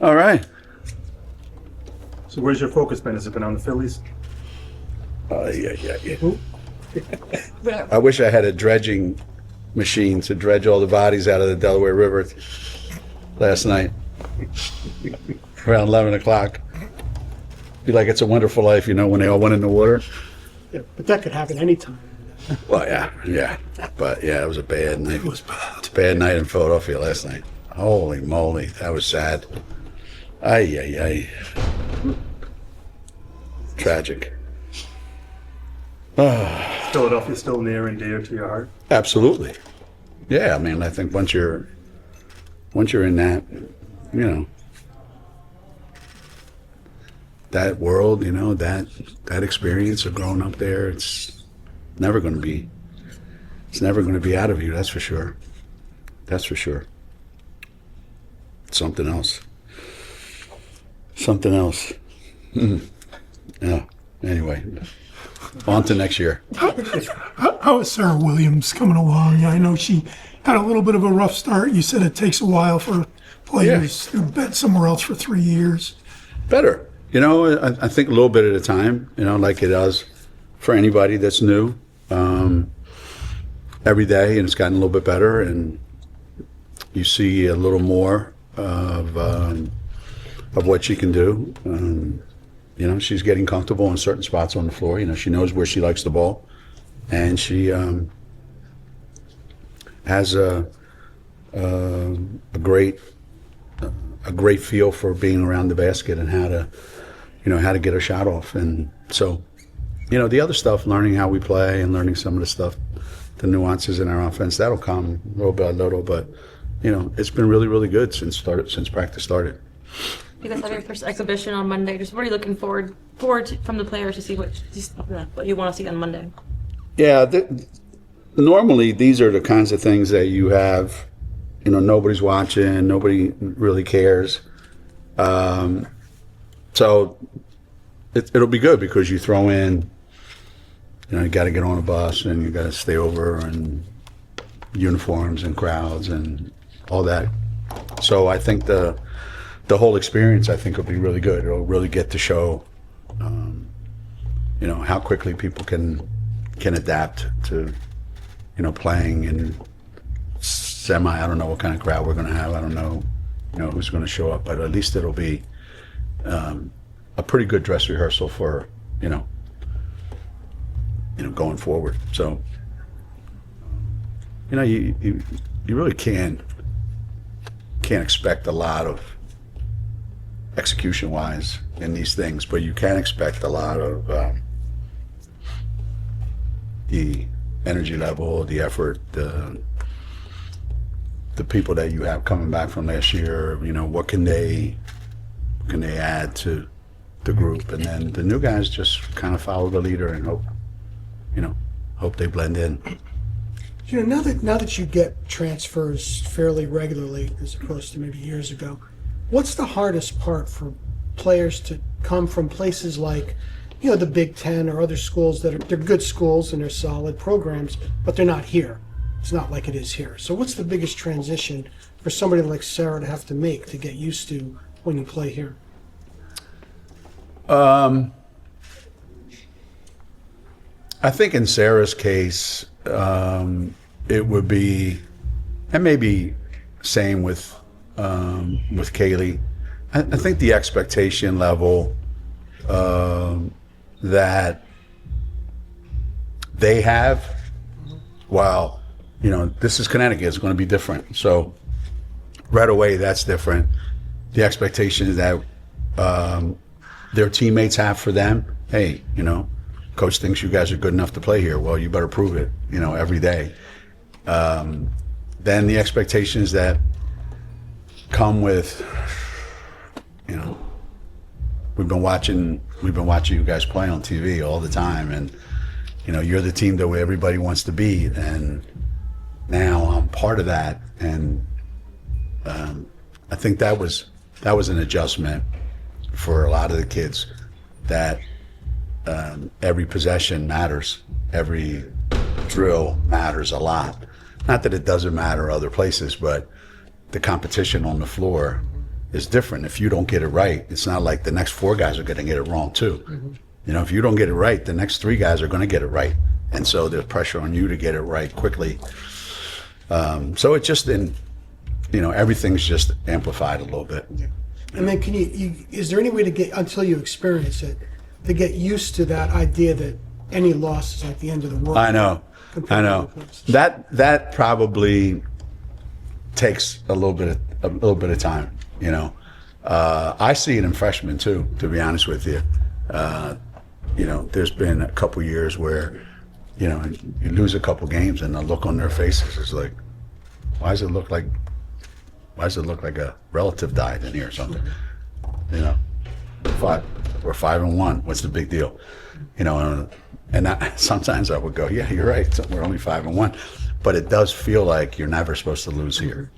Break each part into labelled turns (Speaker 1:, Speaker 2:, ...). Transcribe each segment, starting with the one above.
Speaker 1: All right.
Speaker 2: So where's your focus been? Has it been on the Phillies?
Speaker 1: Yeah. I wish I had a dredging machine to dredge all the bodies out of the Delaware River last night around 11 o'clock. Be like It's a Wonderful Life, when they all went in the water.
Speaker 3: Yeah, but that could happen anytime.
Speaker 1: Well, yeah. But, yeah, it was a bad night. It was bad. It's a bad night in Philadelphia last night. Holy moly, that was sad. Ay. Tragic.
Speaker 2: Philadelphia still near and dear to your heart?
Speaker 1: Absolutely. Yeah, I mean, I think once you're in that, that world, that experience of growing up there, it's never going to be out of you. That's for sure. Something else. Yeah. Anyway, on to next year.
Speaker 3: How is Sarah Williams coming along? I know she had a little bit of a rough start. You said it takes a while for players who've been somewhere else for 3 years.
Speaker 1: Better. I think a little bit at a time, like it does for anybody that's new. Every day, and it's gotten a little bit better, and you see a little more of what she can do. She's getting comfortable in certain spots on the floor. She knows where she likes the ball, and she has a great feel for being around the basket and how to get her shot off. And so, the other stuff, learning how we play and learning some of the stuff, the nuances in our offense, that'll come little by little. But it's been really, really good since practice started.
Speaker 4: You guys have your first exhibition on Monday. Just what are you looking forward to from the players to see what you want to see on Monday?
Speaker 1: Yeah, normally these are the kinds of things that you have. Nobody's watching, nobody really cares. So it'll be good because you throw in. You got to get on a bus and you got to stay over and uniforms and crowds and all that. So I think the whole experience, I think, will be really good. It'll really get to show, how quickly people can adapt to, playing in I don't know what kind of crowd we're going to have. I don't know, who's going to show up, but at least it'll be a pretty good dress rehearsal for, going forward. So, you really can't expect a lot of execution-wise in these things, but you can expect a lot of the energy level, the effort, the people that you have coming back from last year. What can they add to the group, and then the new guys just kind of follow the leader and hope they blend in.
Speaker 3: Now that you get transfers fairly regularly as opposed to maybe years ago, what's the hardest part for players to come from places like, the Big Ten or other schools they're good schools and they're solid programs, but they're not here? It's not like it is here. So what's the biggest transition for somebody like Sarah to have to make to get used to when you play here?
Speaker 1: I think in Sarah's case, it would be, and maybe same with Kaylee. I think the expectation level that they have, while this is Connecticut, it's going to be different. So right away, that's different. The expectation that their teammates have for them. Hey, coach thinks you guys are good enough to play here. Well, you better prove it, every day. Then the expectations that come with, we've been watching you guys play on TV all the time, and you're the team that everybody wants to beat, and now I'm part of that, and I think that was an adjustment for a lot of the kids, that every possession matters, every drill matters a lot. Not that it doesn't matter other places, but the competition on the floor is different. If you don't get it right, it's not like the next 4 guys are going to get it wrong too. You know, if you don't get it right, the next 3 guys are going to get it right. And so there's pressure on you to get it right quickly. So it's just everything's just amplified a little bit.
Speaker 3: And then is there any way to get, until you experience it, to get used to that idea that any loss is like the end of the world?
Speaker 1: I know. That probably takes a little bit of time. You know, I see it in freshmen too. To be honest with you, there's been a couple years where, you lose a couple games and the look on their faces is like, why does it look like a relative died in here or something? We're 5-1. What's the big deal? Sometimes I would go, yeah, you're right. We're only 5-1, but it does feel like you're never supposed to lose here.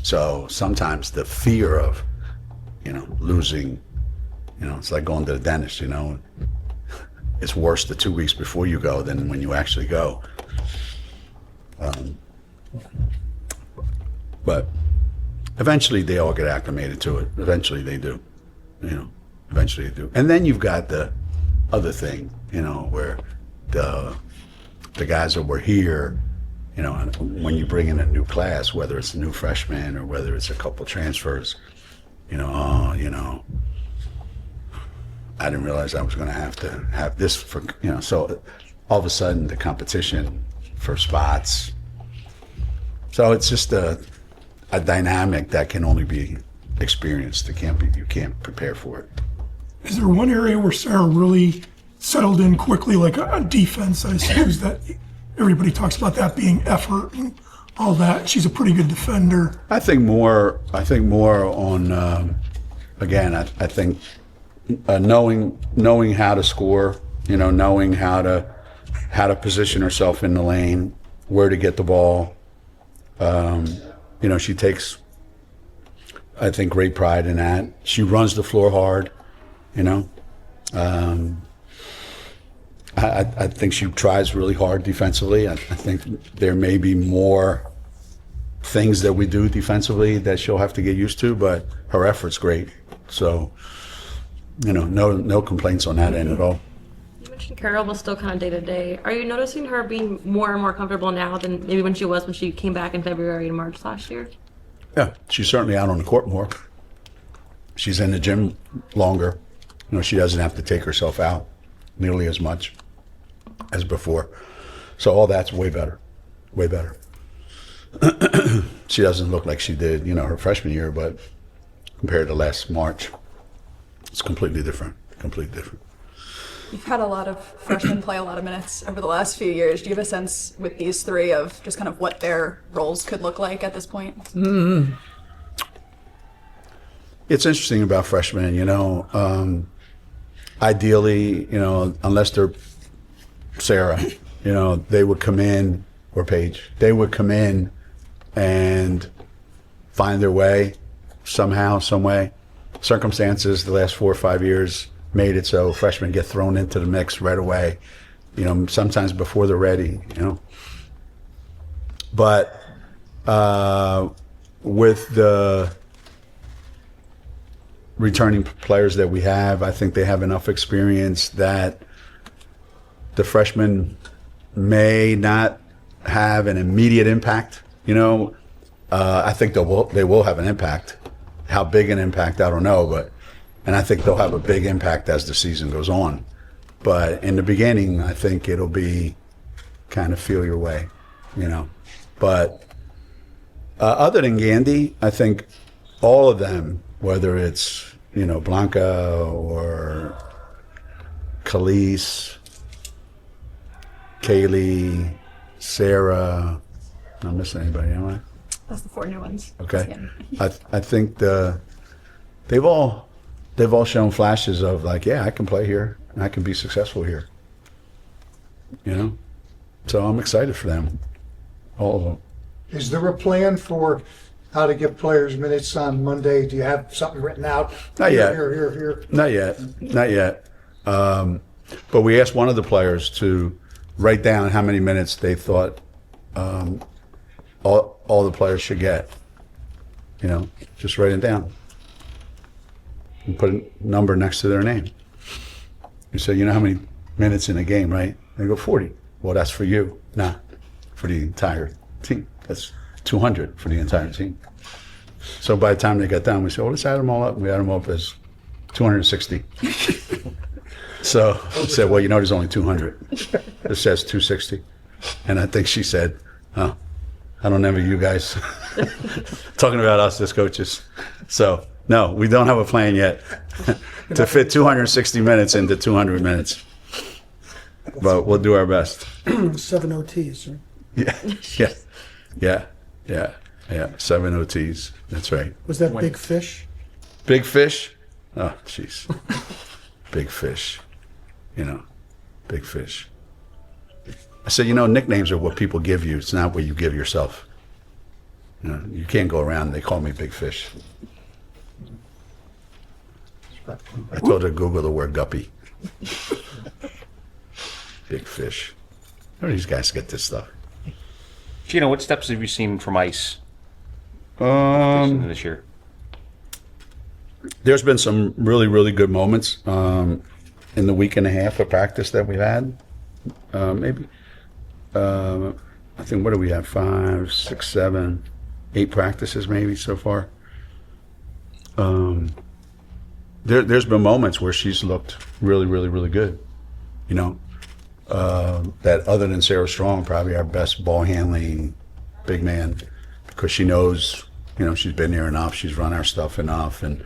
Speaker 1: So sometimes the fear of, losing, it's like going to the dentist. It's worse the 2 weeks before you go than when you actually go. But eventually they all get acclimated to it. Eventually they do. Eventually they do. And then you've got the other thing, where the guys that were here, when you bring in a new class, whether it's a new freshman or whether it's a couple transfers, I didn't realize I was going to have this for, so all of a sudden the competition for spots. So it's just a dynamic that can only be experienced. You can't prepare for it.
Speaker 5: Is there one area where Sarah really settled in quickly, like on defense? I suppose that everybody talks about that being effort and all that. She's a pretty good defender.
Speaker 1: I think more on, again, I think knowing how to score, knowing how to position herself in the lane, where to get the ball. She takes, I think, great pride in that. She runs the floor hard, I think she tries really hard defensively. I think there may be more things that we do defensively that she'll have to get used to, but her effort's great. So, no complaints on that end at all.
Speaker 4: You mentioned Carol was still kind of day to day. Are you noticing her being more and more comfortable now than maybe when she came back in February and March last year?
Speaker 1: Yeah, she's certainly out on the court more. She's in the gym longer. She doesn't have to take herself out nearly as much as before. So all that's way better, way better. She doesn't look like she did, her freshman year, but compared to last March, it's completely different,
Speaker 6: You've had a lot of freshmen play a lot of minutes over the last few years. Do you have a sense with these 3 of just kind of what their roles could look like at this point?
Speaker 1: Mm-hmm. It's interesting about freshmen, ideally, unless they're Sarah, they would come in, or Paige, they would come in and find their way somehow, some way. Circumstances the last 4 or 5 years made it so freshmen get thrown into the mix right away, sometimes before they're ready, But with the returning players that we have, I think they have enough experience that the freshmen may not have an immediate impact. I think they will have an impact. How big an impact, I don't know, and I think they'll have a big impact as the season goes on. But in the beginning, I think it'll be kind of feel your way, But other than Gandhi, I think all of them, whether it's, Blanca or Khalees, Kaylee, Sarah, I'm missing anybody, am I?
Speaker 6: That's the 4 new ones.
Speaker 1: Okay. I think they've all shown flashes of like, yeah, I can play here and I can be successful here. So I'm excited for them, all of them.
Speaker 7: Is there a plan for how to give players minutes on Monday? Do you have something written out?
Speaker 1: Not yet.
Speaker 7: Here.
Speaker 1: Not yet. But we asked one of the players to write down how many minutes they thought all the players should get. Just write it down. and put a number next to their name. You say, you know how many minutes in a game, right? They go 40. Well, that's for you, not for the entire team. That's 200 for the entire team. So by the time they got done, we said, well, let's add them all up. We add them up as 260. So I said, well, you know, there's only 200. It says 260. And I think she said, oh, I don't envy you guys. Talking about us as coaches. So no, we don't have a plan yet to fit 260 minutes into 200 minutes. But we'll do our best.
Speaker 3: 7 OTs, right?
Speaker 1: Yeah. 7 OTs. That's right.
Speaker 3: Was that big fish?
Speaker 1: Big fish? Oh, jeez. Big fish. You know, big fish. I said, you know, nicknames are what people give you. It's not what you give yourself. You know, you can't go around, they call me Big Fish. I told her to Google the word guppy. Big Fish. Where do these guys get this stuff?
Speaker 8: Geno, what steps have you seen from ICE this year?
Speaker 1: There's been some really, really good moments in the week and a half of practice that we've had. Maybe. I think, what do we have? 5, 6, 7, 8 practices maybe so far. There's been moments where she's looked really, really, really good. You know, that other than Sarah Strong, probably our best ball handling big man, because she knows, you know, she's been there enough. She's run our stuff enough, and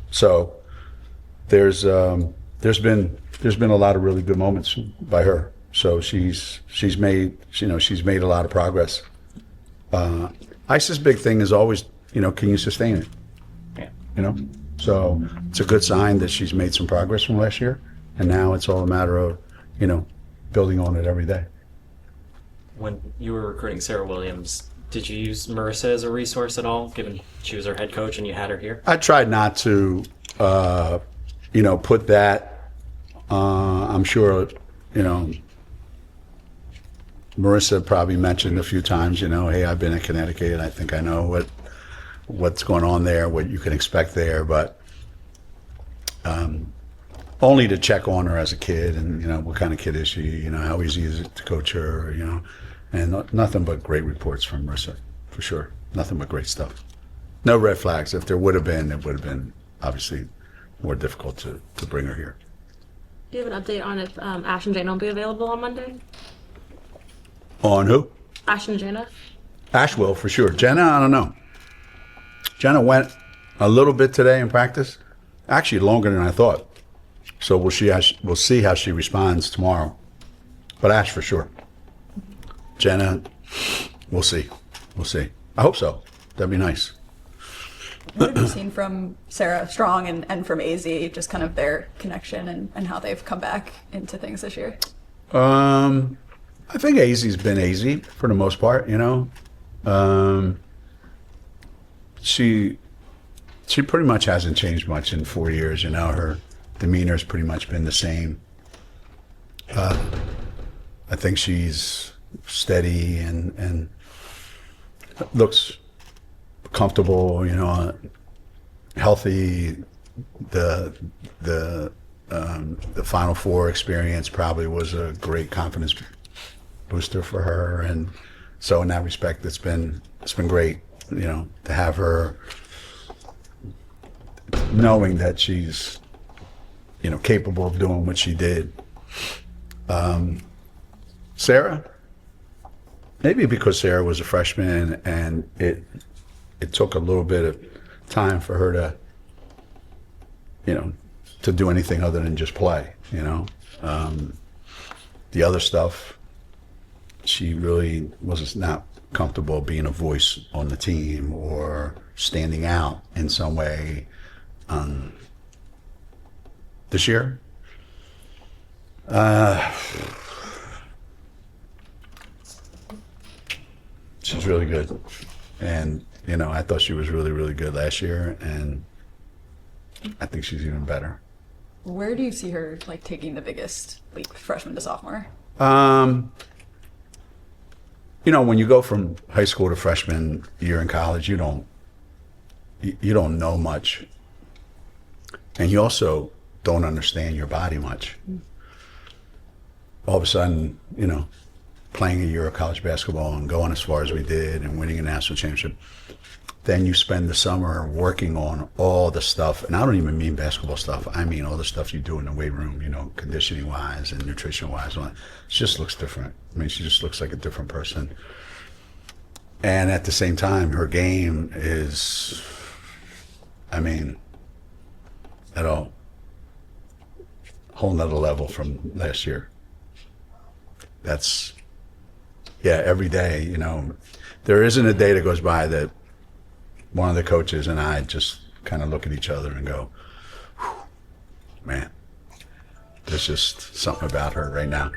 Speaker 1: so there's been a lot of really good moments by her. So she's made a lot of progress. ICE's big thing is always, you know, can you sustain it?
Speaker 8: Yeah.
Speaker 1: You know, so it's a good sign that she's made some progress from last year, and now it's all a matter of, you know, building on it every day.
Speaker 9: When you were recruiting Sarah Williams, did you use Marissa as a resource at all, given she was our head coach and you had her here?
Speaker 1: I tried not to, you know, put that. I'm sure, you know, Marissa probably mentioned a few times, you know, hey, I've been in Connecticut. I think I know what's going on there, what you can expect there, but only to check on her as a kid and, you know, what kind of kid is she, you know, how easy is it to coach her, you know, and nothing but great reports from Marissa, for sure. Nothing but great stuff. No red flags. If there would have been, it would have been obviously more difficult to bring her here.
Speaker 4: Do you have an update on if Ash and Jana will be available on Monday?
Speaker 1: On who?
Speaker 4: Ash and Jana?
Speaker 1: Ash will, for sure. Jenna, I don't know. Jenna went a little bit today in practice, actually longer than I thought. So we'll see how she responds tomorrow. But Ash for sure. Jenna, we'll see. We'll see. I hope so. That'd be nice.
Speaker 6: What have you seen from Sarah Strong and from AZ, just kind of their connection and how they've come back into things this year?
Speaker 1: I think AZ's been AZ for the most part, you know. She pretty much hasn't changed much in 4 years, you know. Her demeanor's pretty much been the same. I think she's steady and looks comfortable, you know, healthy. The Final Four experience probably was a great confidence booster for her, and so in that respect, it's been great, you know, to have her knowing that she's, you know, capable of doing what she did. Sarah, maybe because Sarah was a freshman and it took a little bit of time for her to, you know, to do anything other than just play, you know. The other stuff, she really was not comfortable being a voice on the team or standing out in some way. This year, she's really good. And, you know, I thought she was really, really good last year, and I think she's even better.
Speaker 6: Where do you see her like taking the biggest leap, freshman to sophomore?
Speaker 1: You know, when you go from high school to freshman year in college, you don't know much and you also don't understand your body much. All of a sudden, playing a year of college basketball and going as far as we did and winning a national championship, then you spend the summer working on all the stuff, and I don't even mean basketball stuff. I mean all the stuff you do in the weight room, conditioning-wise and nutrition-wise. It just looks different. I mean, she just looks like a different person. And at the same time, her game is, at a whole nother level from last year. That's, every day, there isn't a day that goes by that one of the coaches and I just kind of look at each other and go, man, there's just something about her right now.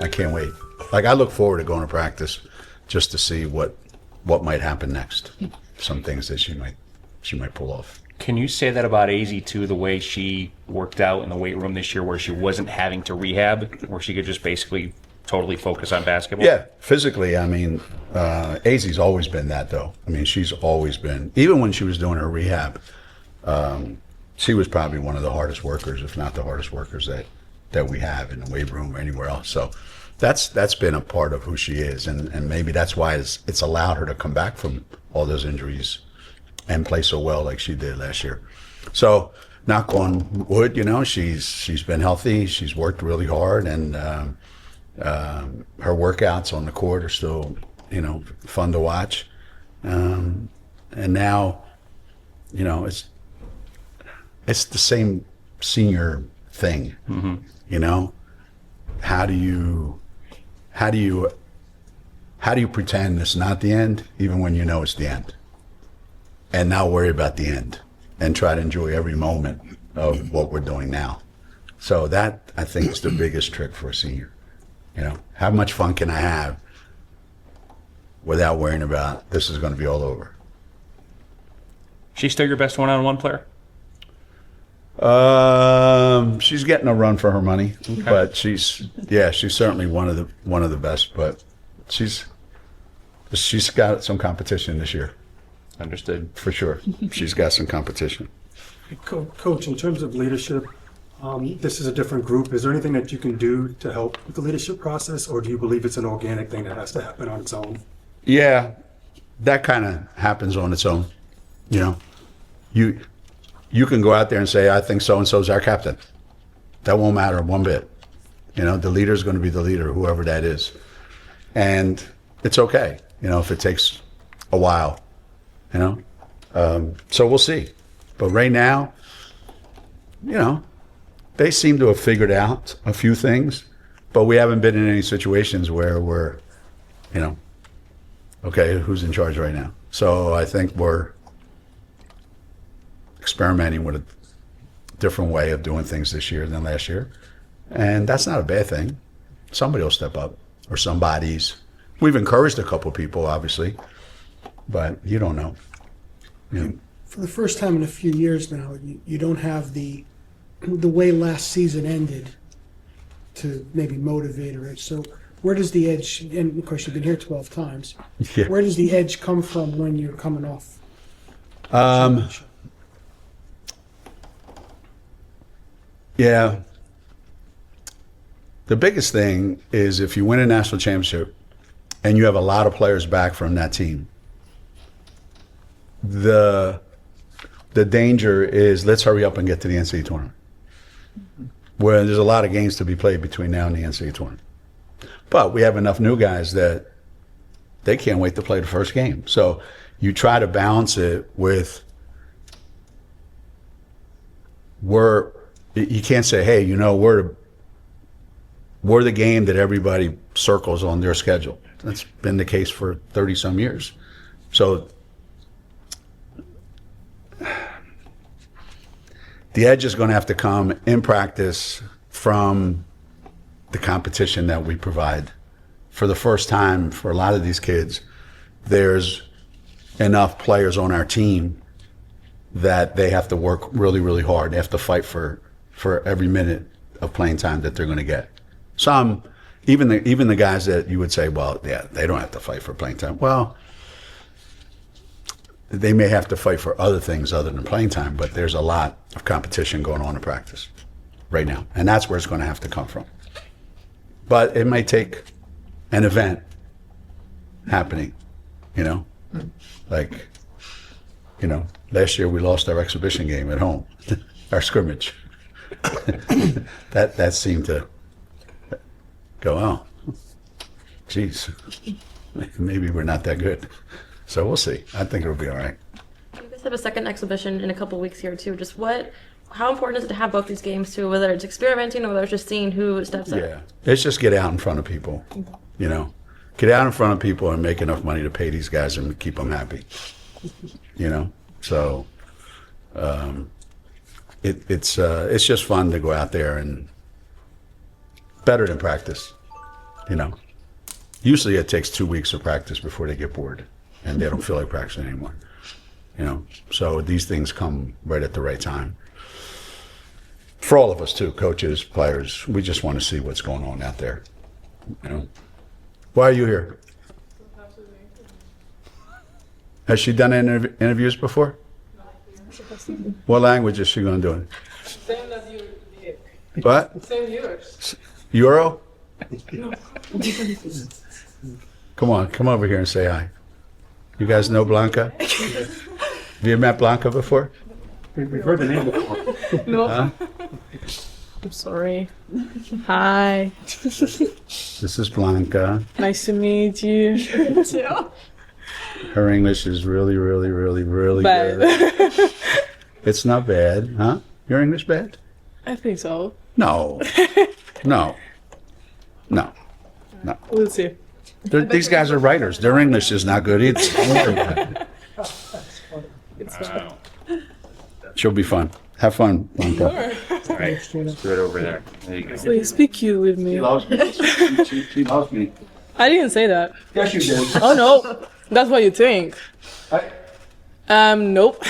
Speaker 1: I can't wait. Like, I look forward to going to practice just to see what might happen next. Some things that she might pull off.
Speaker 8: Can you say that about AZ too, the way she worked out in the weight room this year, where she wasn't having to rehab, where she could just basically totally focus on basketball?
Speaker 1: Yeah, physically, AZ's always been that, though. She's always been, even when she was doing her rehab, she was probably one of the hardest workers, if not the hardest workers that we have in the weight room or anywhere else. So that's been a part of who she is, and maybe that's why it's allowed her to come back from all those injuries and play so well like she did last year. So knock on wood, she's been healthy, she's worked really hard, and her workouts on the court are still, fun to watch. And now, it's the same senior thing. Mm-hmm. How do you pretend it's not the end, even when you know it's the end, and not worry about the end and try to enjoy every moment of what we're doing now? So that, I think, is the biggest trick for a senior. How much fun can I have without worrying about this is going to be all over?
Speaker 8: She's still your best one-on-one player?
Speaker 1: She's getting a run for her money, okay. But she's certainly one of the best. But she's got some competition this year.
Speaker 8: Understood.
Speaker 1: For sure, she's got some competition.
Speaker 2: Coach, in terms of leadership, this is a different group. Is there anything that you can do to help with the leadership process, or do you believe it's an organic thing that has to happen on its own?
Speaker 1: Yeah, that kind of happens on its own. You can go out there and say, I think so-and-so is our captain. That won't matter one bit. The leader is going to be the leader, whoever that is. And it's okay, if it takes a while, So we'll see. But right now, they seem to have figured out a few things, but we haven't been in any situations where we're, okay, who's in charge right now? So I think we're experimenting with a different way of doing things this year than last year. And that's not a bad thing. Somebody will step up, or somebody's. We've encouraged a couple people, obviously, but you don't know.
Speaker 3: For the first time in a few years now, you don't have the way last season ended to maybe motivate her. So where does the edge, and of course you've been here 12 times,
Speaker 1: Yeah.
Speaker 3: Where does the edge come from when you're coming off?
Speaker 1: Yeah. The biggest thing is if you win a national championship and you have a lot of players back from that team, the danger is let's hurry up and get to the NCAA tournament, where there's a lot of games to be played between now and the NCAA tournament. But we have enough new guys that they can't wait to play the first game. So you try to balance it with you can't say, hey, we're the game that everybody circles on their schedule. That's been the case for 30 some years. So the edge is going to have to come in practice from the competition that we provide. For the first time, for a lot of these kids, there's enough players on our team that they have to work really, really hard. They have to fight for every minute of playing time that they're going to get. Some, even the guys that you would say, well, yeah, they don't have to fight for playing time. Well, they may have to fight for other things other than playing time, but there's a lot of competition going on in practice right now. And that's where it's going to have to come from. But it may take an event happening, you know, like, you know, last year we lost our exhibition game at home, our scrimmage. that seemed to go, oh, geez, maybe we're not that good. So we'll see. I think it'll be all right.
Speaker 4: You guys have a second exhibition in a couple weeks here too. Just how important is it to have both these games too? Whether it's experimenting or whether it's just seeing who steps up.
Speaker 1: Yeah, it's just get out in front of people, you know, get out in front of people and make enough money to pay these guys and keep them happy, you know. So it's just fun to go out there and better than practice, you know. Usually it takes 2 weeks of practice before they get bored and they don't feel like practicing anymore, you know. So these things come right at the right time. For all of us too, coaches, players, we just want to see what's going on out there, you know. Why are you here? Has she done interviews before? What language is she going to do?
Speaker 10: Same as you did.
Speaker 1: What?
Speaker 10: Same yours.
Speaker 1: Euro? Come on, come over here and say hi. You guys know Blanca? Have you met Blanca before?
Speaker 2: We've heard the name before.
Speaker 10: No.
Speaker 1: Huh?
Speaker 10: I'm sorry. Hi.
Speaker 1: This is Blanca.
Speaker 10: Nice to meet you.
Speaker 1: Her English is really, really, really, really
Speaker 10: Bad.
Speaker 1: good. It's not bad, huh? Your English bad?
Speaker 10: I think so.
Speaker 1: No. No. No. No.
Speaker 10: We'll see.
Speaker 1: These guys are writers. Their English is not good either. Don't worry about it.
Speaker 10: It's fine.
Speaker 1: She'll be fun. Have fun, Blanca.
Speaker 8: All right, let's do it over there. There you go.
Speaker 10: Please speak you with me.
Speaker 1: She loves me. She loves me.
Speaker 10: I didn't say that.
Speaker 1: Yes, you did.
Speaker 10: Oh no, that's what you think. Nope.